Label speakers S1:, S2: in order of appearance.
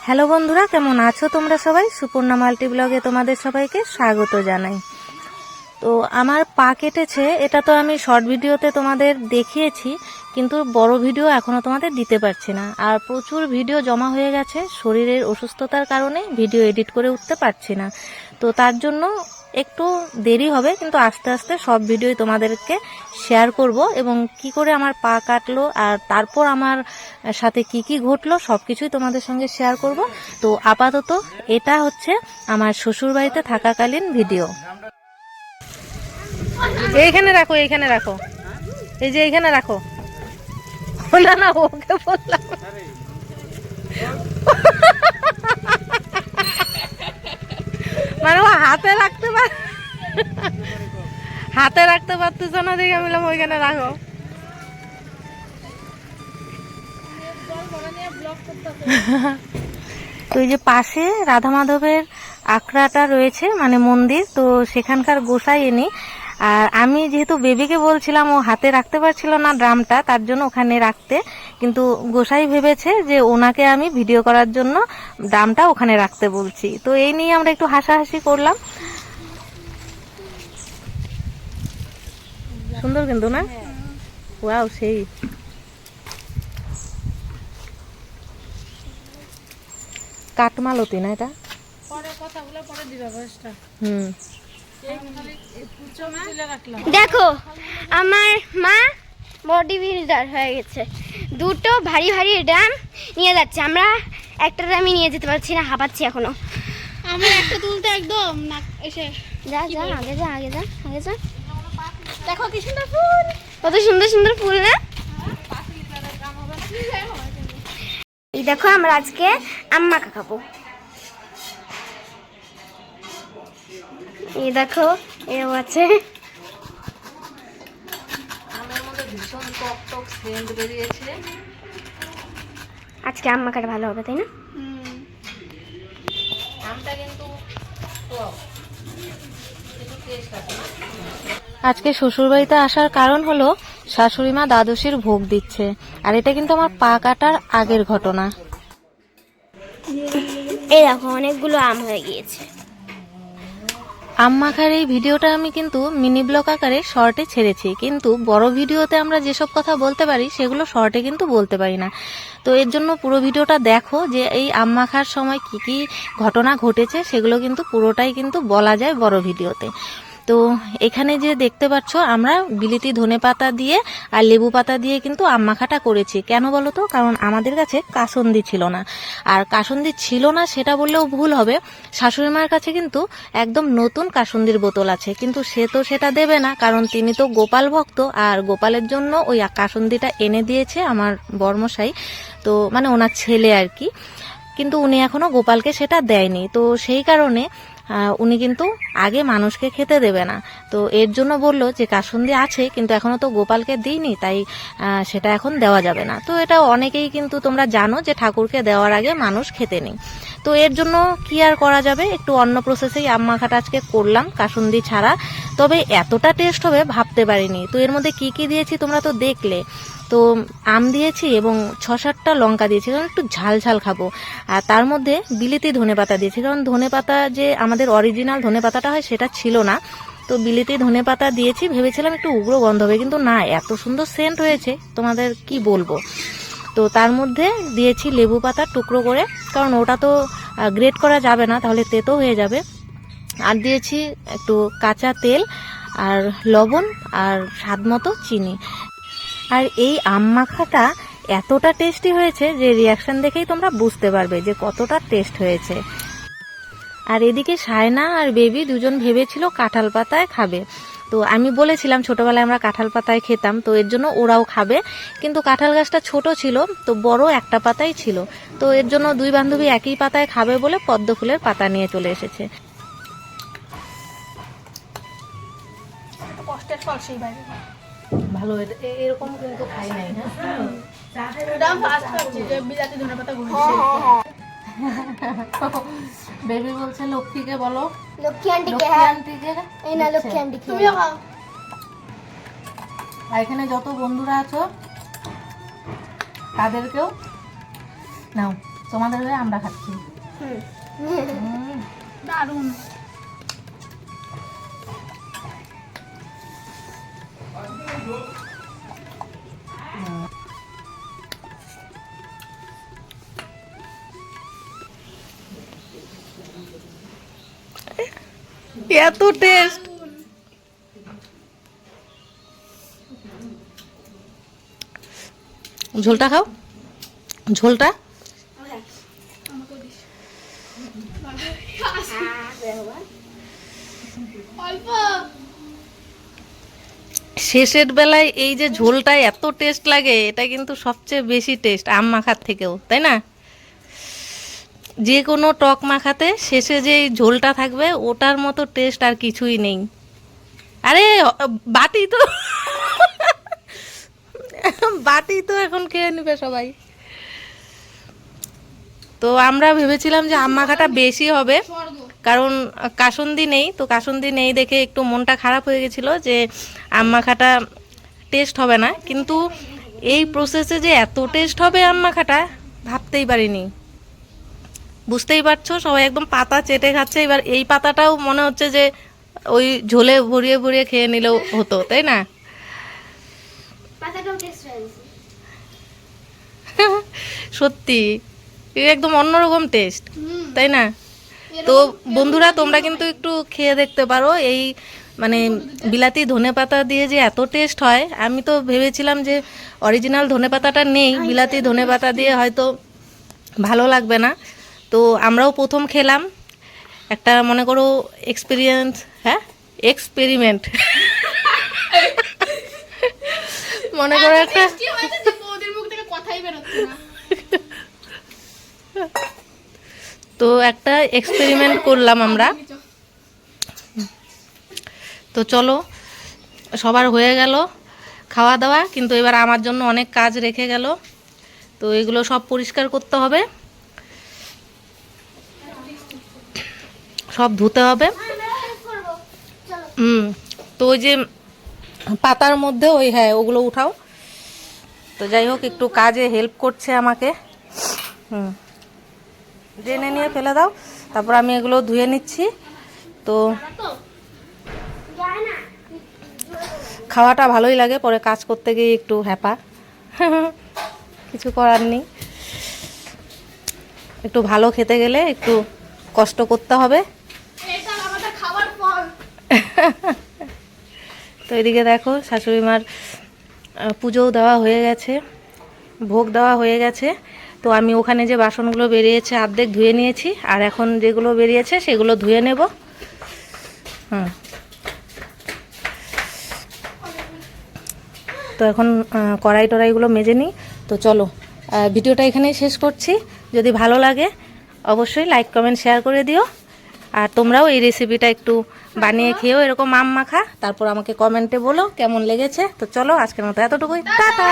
S1: Hello বন্ধুরা, কেমন আছো তোমরা সবাই? সুপর্ণা মাল্টি ব্লগে তোমাদের সবাইকে স্বাগত জানাই। তো আমার পা কেটেছে, এটা তো আমি শর্ট ভিডিওতে তোমাদের দেখিয়েছি, কিন্তু বড় ভিডিও এখনও তোমাদের দিতে পারছি না। আর প্রচুর ভিডিও জমা হয়ে গেছে, শরীরের অসুস্থতার কারণে ভিডিও এডিট করে উঠতে পারছি না। তো তার জন্য একটু দেরি হবে, কিন্তু আস্তে আস্তে সব ভিডিওই তোমাদেরকে শেয়ার করব এবং কি করে আমার পা কাটলো আর তারপর আমার সাথে কি কি ঘটলো সব কিছুই তোমাদের সঙ্গে শেয়ার করব। তো আপাতত এটা হচ্ছে আমার শ্বশুরবাড়িতে থাকাকালীন ভিডিও। এইখানে রাখো, এইখানে রাখো, এই যে এইখানে রাখো। না না, ওকে বললাম। মানে ও হাতে রাখতে পারতেছ না দেখে আমি বললাম ওইখানে রাখো। তো এই যে পাশে রাধা মাধবের আখড়াটা রয়েছে, মানে মন্দির, তো সেখানকার গোসাই এনে। আর আমি যেহেতু বেবিকে বলছিলাম, ও হাতে রাখতে পারছিল না ড্রামটা, তার জন্য ওখানে রাখতে, কিন্তু গোসাই ভেবেছে যে ওনাকে আমি ভিডিও করার জন্য ড্রামটা ওখানে রাখতে বলছি। তো এই নিয়ে আমরা একটু হাসাহাসি করলাম। সুন্দর কিন্তু না? ওয়াও, সেই কাটমালতি না এটা?
S2: দেখো আমার মা বডি বিল্ডার হয়ে গেছে, দুটো ভারী ভারী ড্রাম নিয়ে যাচ্ছে। আমরা একটা ড্রামই নিয়ে যেতে পারছি না, হাঁপাচ্ছি এখনো।
S3: আমার একটা তুলতে একদম না এসে।
S2: যা যা আগে যা আগে যা আগে যা।
S3: দেখো কি সুন্দর ফুল,
S2: কত সুন্দর সুন্দর ফুল না? এই দেখো আমরা আজকে আম মাখা খাবো। এই দেখো এও আছে।
S1: আমের মধ্যে ভীষণ টক টক সেন্ট বেরিয়েছে।
S2: আজকে আম মাখাটা ভালো হবে, তাই না?
S1: আমটা কিন্তু আজকে শ্বশুরবাড়িতে আসার কারণ হলো শাশুড়ি মা দ্বাদশীর ভোগ দিচ্ছে, আর এটা কিন্তু আমার পা কাটার আগের ঘটনা।
S2: এই দেখো অনেকগুলো আম হয়ে গিয়েছে।
S1: আম মাখার এই ভিডিওটা আমি কিন্তু মিনি ব্লগ আকারে শর্টে ছেড়েছি, কিন্তু বড় ভিডিওতে আমরা যেসব কথা বলতে পারি সেগুলো শর্টে কিন্তু বলতে পারি না। তো এর জন্য পুরো ভিডিওটা দেখো, যে এই আম মাখার সময় কি কি ঘটনা ঘটেছে সেগুলো কিন্তু পুরোটাই কিন্তু বলা যায় বড় ভিডিওতে। তো এখানে যে দেখতে পাচ্ছ, আমরা বিলিতি ধনেপাতা দিয়ে আর লেবু পাতা দিয়ে কিন্তু আম মাখাটা করেছি। কেন বলো তো? কারণ আমাদের কাছে কাসন্দি ছিল না। আর কাসন্দি ছিল না সেটা বললেও ভুল হবে, শাশুড়ি মার কাছে কিন্তু একদম নতুন কাসন্দির বোতল আছে, কিন্তু সে তো সেটা দেবে না, কারণ তিনি তো গোপাল ভক্ত, আর গোপালের জন্য ওই কাসন্দিটা এনে দিয়েছে আমার বর্মশাই, তো মানে ওনার ছেলে আর কি, কিন্তু উনি এখনো গোপালকে সেটা দেয়নি। তো সেই কারণে উনি কিন্তু আগে মানুষকে খেতে দেবে না। তো এর জন্য বলল যে কাসুন্দি আছে, কিন্তু এখনো তো গোপালকে দিইনি, তাই সেটা এখন দেওয়া যাবে না। তো এটা অনেকেই কিন্তু তোমরা জানো যে ঠাকুরকে দেওয়ার আগে মানুষ খেতে নেই। তো এর জন্য কি আর করা যাবে, একটু অন্য প্রসেসেই আম মাখাটা আজকে করলাম কাসুন্দি ছাড়া। তবে এতটা টেস্ট হবে ভাবতে পারিনি। তো এর মধ্যে কি কি দিয়েছি তোমরা তো দেখলে। তো আম দিয়েছি এবং 6-7টা লঙ্কা দিয়েছি, কারণ একটু ঝাল ঝাল খাবো। আর তার মধ্যে বিলিতি ধনেপাতা দিয়েছি, কারণ ধনেপাতা যে আমাদের অরিজিনাল ধনেপাতাটা হয় সেটা ছিল না। তো বিলিতি ধনেপাতা দিয়েছি, ভেবেছিলাম একটু উগ্র গন্ধ হবে, কিন্তু না, এত সুন্দর সেন্ট হয়েছে তোমাদের কি বলবো। তো তার মধ্যে দিয়েছি লেবু পাতা টুকরো করে, কারণ ওটা তো গ্রেট করা যাবে না, তাহলে তেতো হয়ে যাবে। আর দিয়েছি একটু কাঁচা তেল আর লবণ আর স্বাদ মতো চিনি। আর এই আম মাখাটা এতটা টেস্টি হয়েছে যে রিয়াকশন দেখেই তোমরা বুঝতে পারবে যে কতটা টেস্ট হয়েছে। আর এদিকে সায়না আর বেবি দুজন ভেবেছিল কাঁঠাল পাতায় খাবে। তো আমি বলেছিলাম ছোটবেলায় আমরা কাঁঠাল পাতায় খেতাম, তো এর জন্য ওরাও খাবে, কিন্তু কাঁঠাল গাছটা ছোট ছিল, তো বড় একটা পাতাই ছিল। তো এর জন্য দুই বান্ধবী একই পাতায় খাবে বলে পদ্ম ফুলের পাতা নিয়ে চলে এসেছে।
S3: কষ্টের ফল সেই বাইরে
S1: ভালো, এরকম কিন্তু খাই নাই।
S3: দাম ফাস্ট খাচ্ছি যে বিলাতি ধনেপাতা গুঁড়ো।
S1: বেবি বলছে লক্ষ্মীকে বলো,
S2: লক্ষ্মী আন্টিকে।
S1: লক্ষ্মী আন্টিকে।
S2: এই না লক্ষ্মী আন্টি,
S3: তুমিও খাও।
S1: আর এখানে যত বন্ধুরা আছো তাদেরকেও নাও। তোমাদের হয়ে আমরা খাচ্ছি।
S3: দারুণ।
S1: এত টেস্ট। ঝোলটা খাও, ঝোলটা।
S3: অল্প।
S1: শেষের বেলায় এই যে ঝোলটা এত টেস্ট লাগে, এটা কিন্তু সবচেয়ে বেশি টেস্ট আম মাখার থেকেও, তাই না? যে কোনো টক মাখাতে শেষে যে এই ঝোলটা থাকবে, ওটার মতো টেস্ট আর কিছুই নেই। আরে বাটি তো বাটি তো এখন খেয়ে নেবে সবাই। তো আমরা ভেবেছিলাম যে আম মাখাটা বেশি হবে, কারণ কাসুন্দি নেই, তো কাসুন্দি নেই দেখে একটু মনটা খারাপ হয়ে গেছিল যে আম মাখাটা টেস্ট হবে না। কিন্তু এই প্রসেসে যে এত টেস্ট হবে আম মাখাটা ভাবতেই পারিনি। বুঝতেই পারছো, সবাই একদম পাতা চেটে খাচ্ছে। এবার এই পাতাটাও মনে হচ্ছে যে ওই ঝোলে ভরিয়ে ভরিয়ে খেয়ে নিলেও হতো, তাই না?
S2: পাতাটাও টেস্ট হয়েছে।
S1: সত্যি একদম অন্যরকম টেস্ট, তাই না? তো বন্ধুরা, তোমরা কিন্তু একটু খেয়ে দেখতে পারো। এই মানে বিলাতি ধনেপাতা দিয়ে যে এত টেস্ট হয়, আমি তো ভেবেছিলাম যে অরিজিনাল ধনেপাতাটা নেই, বিলাতি ধনেপাতা দিয়ে হয়তো ভালো লাগবে না। তো আমরাও প্রথম খেলাম, একটা মনে করো এক্সপিরিয়েন্স, হ্যাঁ এক্সপেরিমেন্ট মনে করো একটা।
S3: টেস্টি হয়েছে যে বৌদির মুখ থেকে কথাই বেরোচ্ছে না।
S1: তো একটা এক্সপেরিমেন্ট করলাম আমরা। তো চলো, সবার হয়ে গেল খাওয়া দাওয়া, কিন্তু এবার আমার জন্য অনেক কাজ রেখে গেল। তো এগুলো সব পরিষ্কার করতে হবে, সব ধুতে হবে। তো ওই যে পাতার মধ্যে ওই, হ্যাঁ ওগুলো উঠাও। তো যাই হোক, একটু কাজে হেল্প করছে আমাকে। জেনে নিয়ে ফেলে দাও, তারপর আমি এগুলো ধুয়ে নিচ্ছি। তো খাওয়াটা ভালোই লাগে, পরে কাজ করতে গিয়ে একটু হ্যাপা, কিছু করার নেই। একটু ভালো খেতে গেলে একটু কষ্ট করতে হবে।
S3: এটা আমাদের খাবার ফল।
S1: তো এদিকে দেখো, শাশুড়ি মার পুজোও দেওয়া হয়ে গেছে, ভোগ দেওয়া হয়ে গেছে। তো আমি ওখানে যে বাসনগুলো বেরিয়েছে অর্ধেক ধুয়ে নিয়েছি, আর এখন যেগুলো বেরিয়েছে সেগুলো ধুয়ে নেব। তো এখন কড়াই টড়াইগুলো মেজে নিই। তো চলো, ভিডিওটা এখানেই শেষ করছি। যদি ভালো লাগে অবশ্যই লাইক কমেন্ট শেয়ার করে দিও। আর তোমরাও এই রেসিপিটা একটু বানিয়ে খেয়েও এরকম আম মাখা, তারপর আমাকে কমেন্টে বলো কেমন লেগেছে। তো চলো, আজকের মতো এতটুকুই, টাটা।